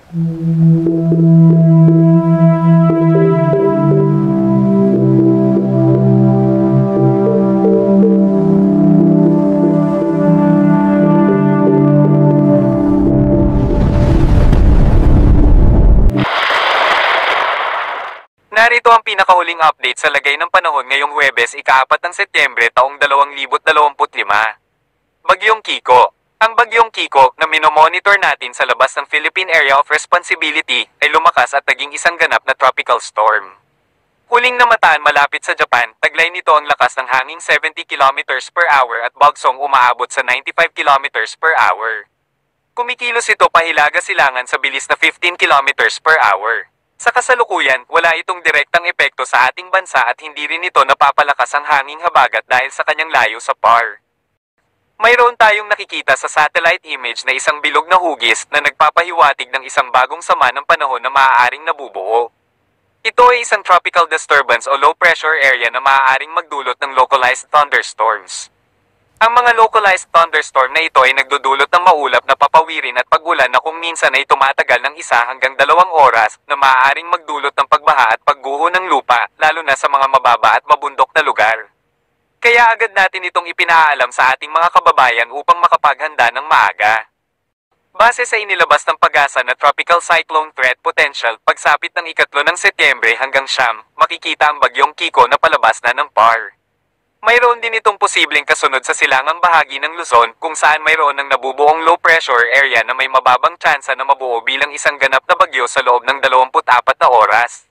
Narito ang pinakahuling update sa lagay ng panahon ngayong Huwebes, ika-4 ng Setyembre taong 2025. Bagyong Kiko. Ang Bagyong Kiko na minomonitor natin sa labas ng Philippine Area of Responsibility ay lumakas at naging isang ganap na tropical storm. Huling namataan malapit sa Japan, taglay nito ang lakas ng hanging 70 km per hour at bagsong umaabot sa 95 km per hour. Kumikilos ito pahilaga silangan sa bilis na 15 km per hour. Sa kasalukuyan, wala itong direktang epekto sa ating bansa at hindi rin ito napapalakas ang hanging habagat dahil sa kanyang layo sa PAR. Mayroon tayong nakikita sa satellite image na isang bilog na hugis na nagpapahiwatig ng isang bagong sama ng panahon na maaaring nabubuo. Ito ay isang tropical disturbance o low pressure area na maaaring magdulot ng localized thunderstorms. Ang mga localized thunderstorm na ito ay nagdudulot ng maulap na papawirin at pag-ulan na kung minsan ay tumatagal ng 1 hanggang 2 oras na maaaring magdulot ng pagbaha at pagguho ng lupa, lalo na sa mga mababa at mabundok na lugar. Kaya agad natin itong ipinaalam sa ating mga kababayan upang makapaghanda ng maaga. Base sa inilabas ng Pag-asa na Tropical Cyclone Threat Potential, pagsapit ng 3 ng Setyembre hanggang Siyam, makikita ang Bagyong Kiko na palabas na ng PAR. Mayroon din itong posibleng kasunod sa silangang bahagi ng Luzon kung saan mayroon ng nabubuong low pressure area na may mababang tsansa na mabuo bilang isang ganap na bagyo sa loob ng 24 na oras.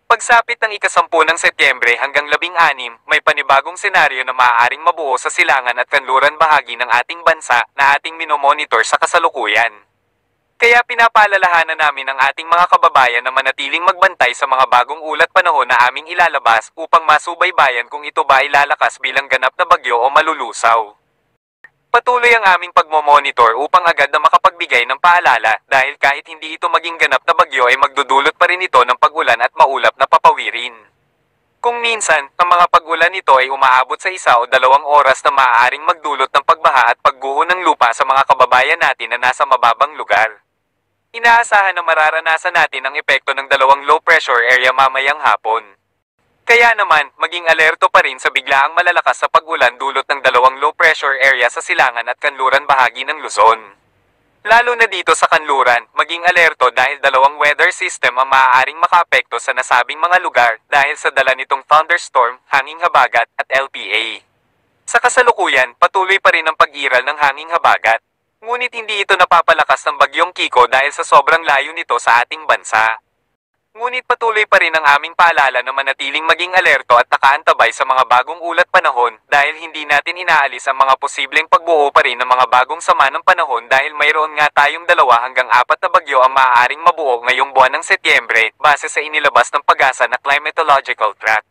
Pagsapit ng 10 ng Setyembre hanggang 16, may panibagong senaryo na maaaring mabuo sa silangan at kanluran bahagi ng ating bansa na ating minomonitor sa kasalukuyan. Kaya pinapaalalahanan namin ang ating mga kababayan na manatiling magbantay sa mga bagong ulat panahon na aming ilalabas upang masubaybayan kung ito ba ay lalakas bilang ganap na bagyo o malulusaw. Patuloy ang aming pagmomonitor upang agad na makapagbigay ng paalala dahil kahit hindi ito maging ganap na bagyo ay magdudulot pa rin ito ng pag-ulan at maulap na papawirin. Kung minsan, ang mga pag-ulan nito ay umaabot sa 1 o 2 oras na maaaring magdulot ng pagbaha at pagguho ng lupa sa mga kababayan natin na nasa mababang lugar. Inaasahan na mararanasan natin ang epekto ng 2 low pressure area mamayang hapon. Kaya naman, maging alerto pa rin sa biglaang malalakas sa pag-ulan dulot ng 2 low pressure area sa silangan at kanluran bahagi ng Luzon. Lalo na dito sa kanluran, maging alerto dahil 2 weather system ang maaaring makaapekto sa nasabing mga lugar dahil sa dala nitong thunderstorm, hanging habagat, at LPA. Sa kasalukuyan, patuloy pa rin ang pag-iral ng hanging habagat. Ngunit hindi ito napapalakas ng Bagyong Kiko dahil sa sobrang layo nito sa ating bansa. Ngunit patuloy pa rin ang aming paalala na manatiling maging alerto at nakaantabay sa mga bagong ulat panahon dahil hindi natin inaalis ang mga posibleng pagbuo pa rin ng mga bagong sama ng panahon dahil mayroon nga tayong 2 hanggang 4 na bagyo ang maaaring mabuo ngayong buwan ng Setyembre base sa inilabas ng Pag-asa na climatological track.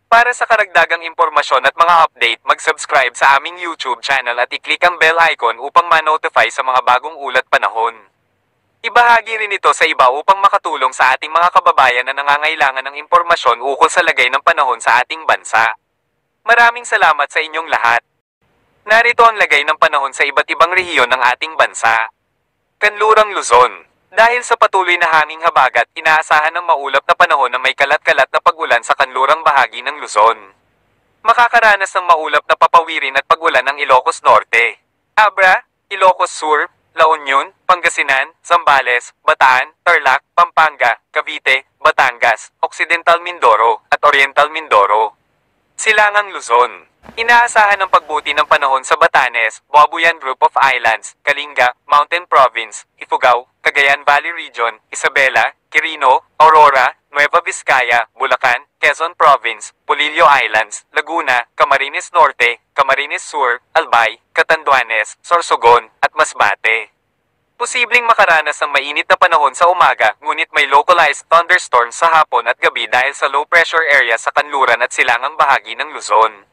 Para sa karagdagang impormasyon at mga update, mag-subscribe sa aming YouTube channel at i-click ang bell icon upang ma-notify sa mga bagong ulat panahon. Ibahagi rin ito sa iba upang makatulong sa ating mga kababayan na nangangailangan ng impormasyon ukol sa lagay ng panahon sa ating bansa. Maraming salamat sa inyong lahat. Narito ang lagay ng panahon sa iba't ibang rehiyon ng ating bansa. Kanlurang Luzon. Dahil sa patuloy na hanging habagat, inaasahan ng maulap na panahon na may kalat-kalat na pag-ulan sa kanlurang bahagi ng Luzon. Makakaranas ng maulap na papawirin at pag-ulan ng Ilocos Norte, Abra, Ilocos Sur, La Union, Pangasinan, Zambales, Bataan, Tarlac, Pampanga, Cavite, Batangas, Occidental Mindoro, at Oriental Mindoro. Silangang Luzon. Inaasahan ng pagbuti ng panahon sa Batanes, Buabuyan Group of Islands, Kalinga, Mountain Province, Ifugao, Cagayan Valley Region, Isabela, Quirino, Aurora, Nueva Vizcaya, Bulacan, Quezon Province, Polillo Islands, Laguna, Camarines Norte, Camarines Sur, Albay, Catanduanes, Sorsogon, at Masbate. Posibleng makaranas ng mainit na panahon sa umaga, ngunit may localized thunderstorms sa hapon at gabi dahil sa low pressure area sa kanluran at silangang bahagi ng Luzon.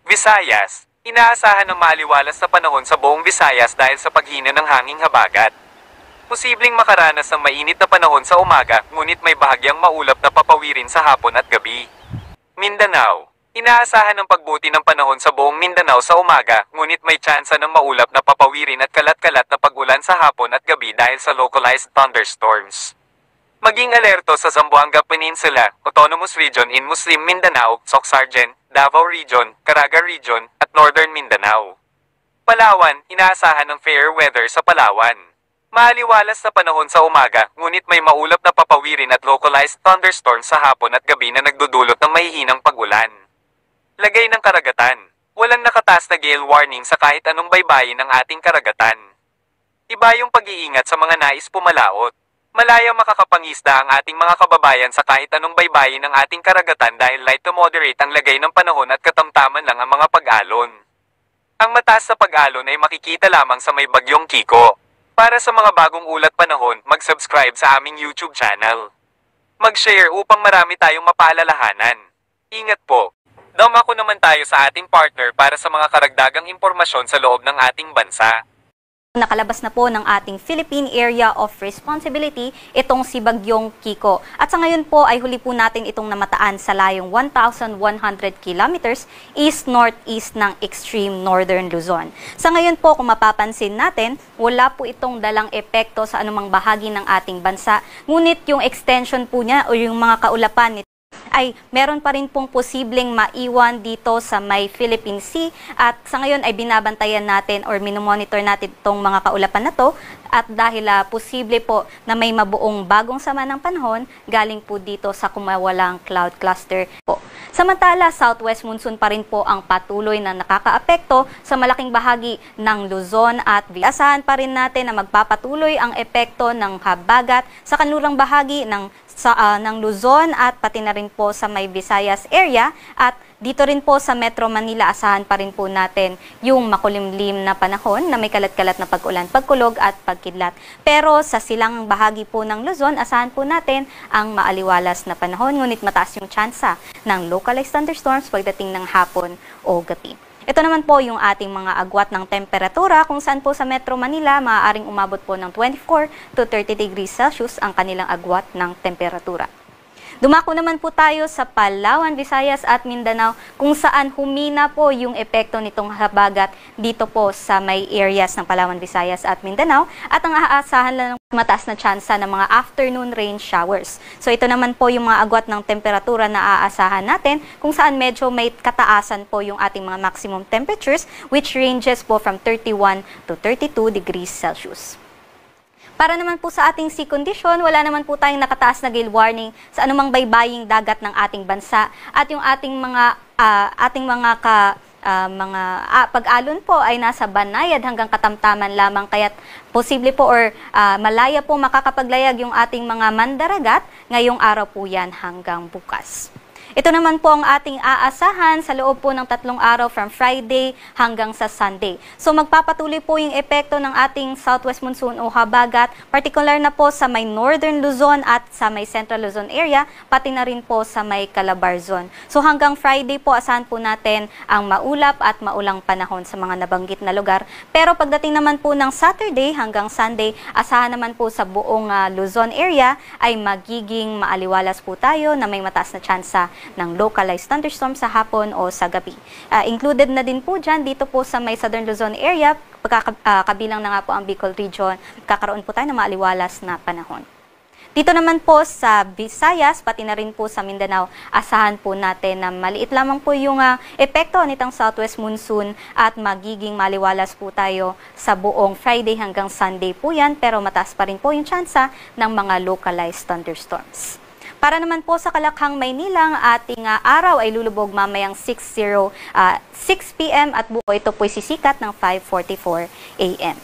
Visayas. Inaasahan ng maaliwalas na panahon sa buong Visayas dahil sa paghina ng hanging habagat. Posibleng makaranas ng mainit na panahon sa umaga, ngunit may bahagyang maulap na papawirin sa hapon at gabi. Mindanao. Inaasahan ang pagbuti ng panahon sa buong Mindanao sa umaga, ngunit may tsansa ng maulap na papawirin at kalat-kalat na pag-ulan sa hapon at gabi dahil sa localized thunderstorms. Maging alerto sa Zamboanga Peninsula, Autonomous Region in Muslim Mindanao, Socsargen, Davao Region, Caraga Region, at Northern Mindanao. Palawan, inaasahan ng fair weather sa Palawan. Maaliwalas na panahon sa umaga, ngunit may maulap na papawirin at localized thunderstorms sa hapon at gabi na nagdudulot ng mahihinang pag-ulan. Lagay ng karagatan. Walang nakataas na gale warning sa kahit anong baybayin ng ating karagatan. Iba yung pag-iingat sa mga nais pumalaot. Malayang makakapangisda ang ating mga kababayan sa kahit anong baybayin ng ating karagatan dahil light to moderate ang lagay ng panahon at katamtaman lang ang mga pag-alon. Ang mataas na pag-alon ay makikita lamang sa may bagyong Kiko. Para sa mga bagong ulat panahon, mag-subscribe sa aming YouTube channel. Mag-share upang marami tayong mapaalalahanan. Ingat po! Dumako naman tayo sa ating partner para sa mga karagdagang impormasyon sa loob ng ating bansa. Nakalabas na po ng ating Philippine Area of Responsibility itong si Bagyong Kiko. At sa ngayon po ay huli po natin itong namataan sa layong 1,100 kilometers east-northeast ng extreme northern Luzon. Sa ngayon po kung mapapansin natin, wala po itong dalang epekto sa anumang bahagi ng ating bansa. Ngunit yung extension po niya o yung mga kaulapan nito ay meron pa rin pong posibleng maiwan dito sa may Philippine Sea at sa ngayon ay binabantayan natin or minomonitor natin itong mga kaulapan na to at dahil posible po na may mabuong bagong sama ng panahon galing po dito sa kumawalang cloud cluster po. Samantala, southwest monsoon pa rin po ang patuloy na nakakaapekto sa malaking bahagi ng Luzon at asahan pa rin natin na magpapatuloy ang epekto ng habagat sa kanlurang bahagi ng Luzon at pati na rin po sa may Visayas area at dito rin po sa Metro Manila asahan pa rin po natin yung makulimlim na panahon na may kalat-kalat na pag-ulan, pagkulog at pagkidlat. Pero sa silang bahagi po ng Luzon, asahan po natin ang maaliwalas na panahon ngunit mataas yung tsansa ng localized thunderstorms pagdating ng hapon o gabi. Ito naman po yung ating mga agwat ng temperatura kung saan po sa Metro Manila maaaring umabot po ng 24 to 30 degrees Celsius ang kanilang agwat ng temperatura. Dumako naman po tayo sa Palawan, Visayas at Mindanao kung saan humina po yung epekto nitong habagat dito po sa may areas ng Palawan, Visayas at Mindanao at ang aasahan lang ng mataas na tsansa ng mga afternoon rain showers. So ito naman po yung mga agwat ng temperatura na aasahan natin kung saan medyo may kataasan po yung ating mga maximum temperatures which ranges po from 31 to 32 degrees Celsius. Para naman po sa ating sea condition, wala naman po tayong nakataas na gale warning sa anumang baybaying dagat ng ating bansa at yung ating mga pag-alon po ay nasa banayad hanggang katamtaman lamang kaya't posible po or malaya po makakapaglayag yung ating mga mandaragat ngayong araw po yan hanggang bukas. Ito naman po ang ating aasahan sa loob po ng 3 araw from Friday hanggang sa Sunday. So magpapatuloy po yung epekto ng ating southwest monsoon o habagat, particular na po sa may northern Luzon at sa may central Luzon area, pati na rin po sa may Calabar zone. So hanggang Friday po asahan po natin ang maulap at maulang panahon sa mga nabanggit na lugar. Pero pagdating naman po ng Saturday hanggang Sunday, asahan naman po sa buong Luzon area ay magiging maaliwalas po tayo na may mataas na tsansa ng localized thunderstorms sa hapon o sa gabi. Included na din po dyan dito po sa may Southern Luzon area, kabilang na nga po ang Bicol region, kakaroon po tayo ng maaliwalas na panahon. Dito naman po sa Visayas, pati na rin po sa Mindanao, asahan po natin na maliit lamang po yung epekto nitong southwest monsoon at magiging maliwalas po tayo sa buong Friday hanggang Sunday po yan, pero mataas pa rin po yung tsansa ng mga localized thunderstorms. Para naman po sa Kalakhang, Maynila, ang ating araw ay lulubog mamayang 6 p.m. at buo ito po'y sisikat ng 5:44 a.m.